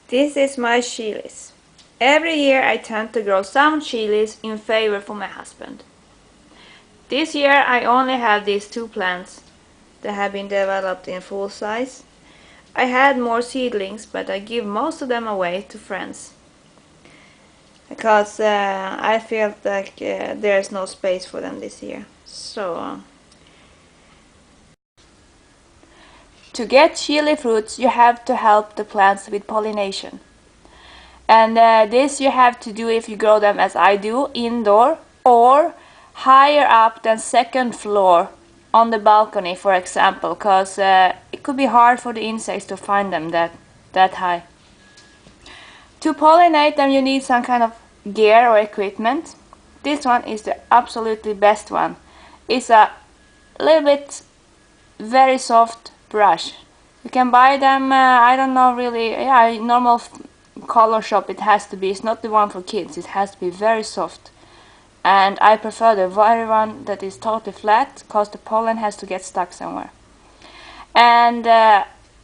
This is my chilies. Every year I tend to grow some chilies in favor for my husband. This year I only have these two plants that have been developed in full size. I had more seedlings, but I give most of them away to friends because I felt like there's no space for them this year. So to get chili fruits you have to help the plants with pollination. And this you have to do if you grow them as I do, indoor or higher up than second floor on the balcony, for example, because it could be hard for the insects to find them that high. To pollinate them you need some kind of gear or equipment. This one is the absolutely best one. It's a little bit very soft brush. You can buy them, I don't know really, yeah, normal color shop it has to be. It's not the one for kids, it has to be very soft. And I prefer the very one that is totally flat because the pollen has to get stuck somewhere. And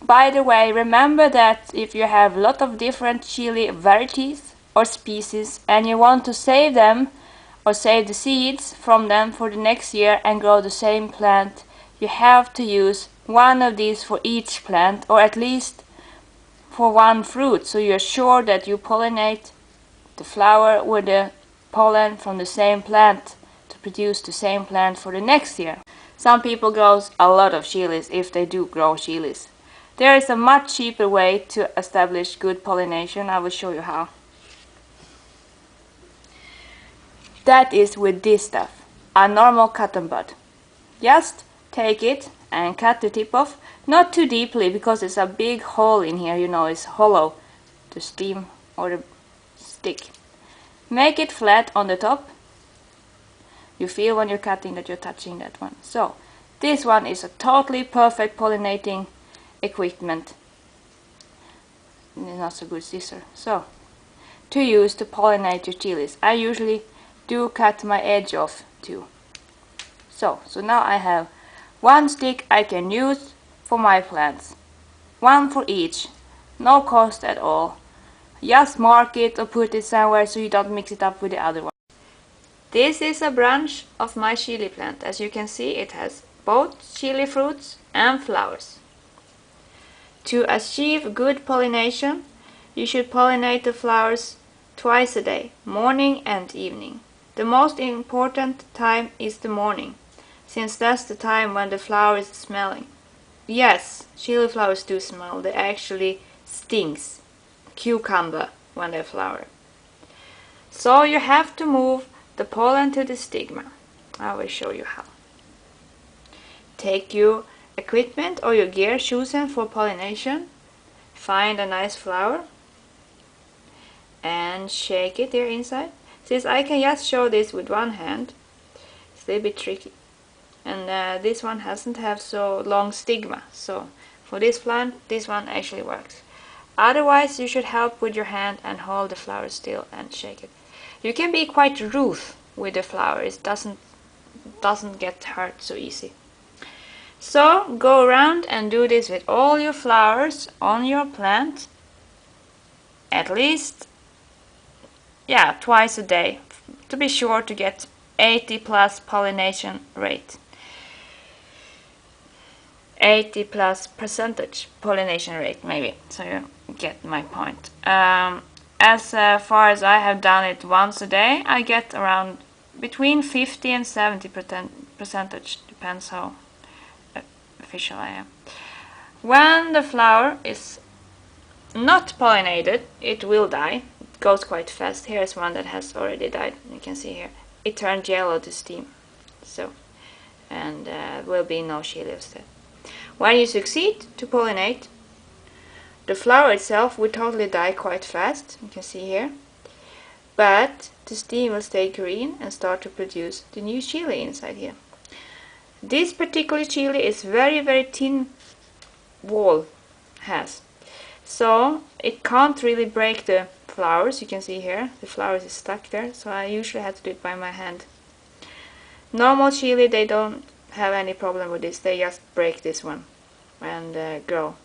by the way, remember that if you have a lot of different chili varieties or species and you want to save them or save the seeds from them for the next year and grow the same plant, you have to use one of these for each plant, or at least for one fruit, so you're sure that you pollinate the flower with the pollen from the same plant to produce the same plant for the next year. Some people grow a lot of chilies if they do grow chilies. There is a much cheaper way to establish good pollination. I will show you how. That is with this stuff, a normal cotton bud. Just take it and cut the tip off, not too deeply because it's a big hole in here, you know, it's hollow, the stem or the stick. Make it flat on the top. You feel when you're cutting that you're touching that one. So this one is a totally perfect pollinating equipment. Not so good scissor. So to use to pollinate your chilies, I usually do cut my edge off too. So now I have one stick I can use for my plants. One for each. No cost at all. Just mark it or put it somewhere so you don't mix it up with the other one. This is a branch of my chili plant. As you can see, it has both chili fruits and flowers. To achieve good pollination, you should pollinate the flowers twice a day, morning and evening. The most important time is the morning, since that's the time when the flower is smelling. Yes, chili flowers do smell. They actually stings cucumber when they flower. So you have to move the pollen to the stigma. I will show you how. Take your equipment or your gear chosen for pollination. Find a nice flower and shake it there inside. Since I can just show this with one hand, it's a little bit tricky. And this one doesn't have so long stigma, so for this plant this one actually works. Otherwise you should help with your hand and hold the flower still and shake it. You can be quite rude with the flower, it doesn't get hurt so easy. So go around and do this with all your flowers on your plant at least, yeah, twice a day to be sure to get 80+ pollination rate. 80+ % pollination rate, maybe, so you get my point. As far as I have done it once a day, I get around between 50 and 70%, depends how official I am. When the flower is not pollinated, it will die. It goes quite fast. Here's one that has already died. You can see here. It turned yellow to steam. So, and will be no chilies there. When you succeed to pollinate, the flower itself will totally die quite fast. You can see here. But the stem will stay green and start to produce the new chili inside here. This particular chili is very thin wall has. So it can't really break the flowers. You can see here the flowers is stuck there, so I usually have to do it by my hand. Normal chili, they don't have any problem with this, they just break this one and grow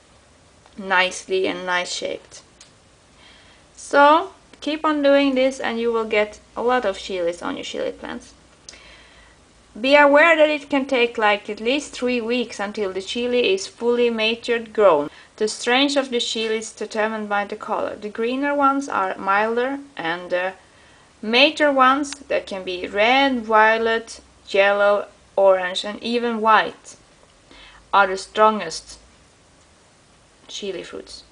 nicely and nice shaped. So keep on doing this and you will get a lot of chilies on your chili plants. Be aware that it can take like at least 3 weeks until the chili is fully matured grown. The strength of the chili is determined by the color. The greener ones are milder and the mature ones that can be red, violet, yellow, orange and even white are the strongest chili fruits.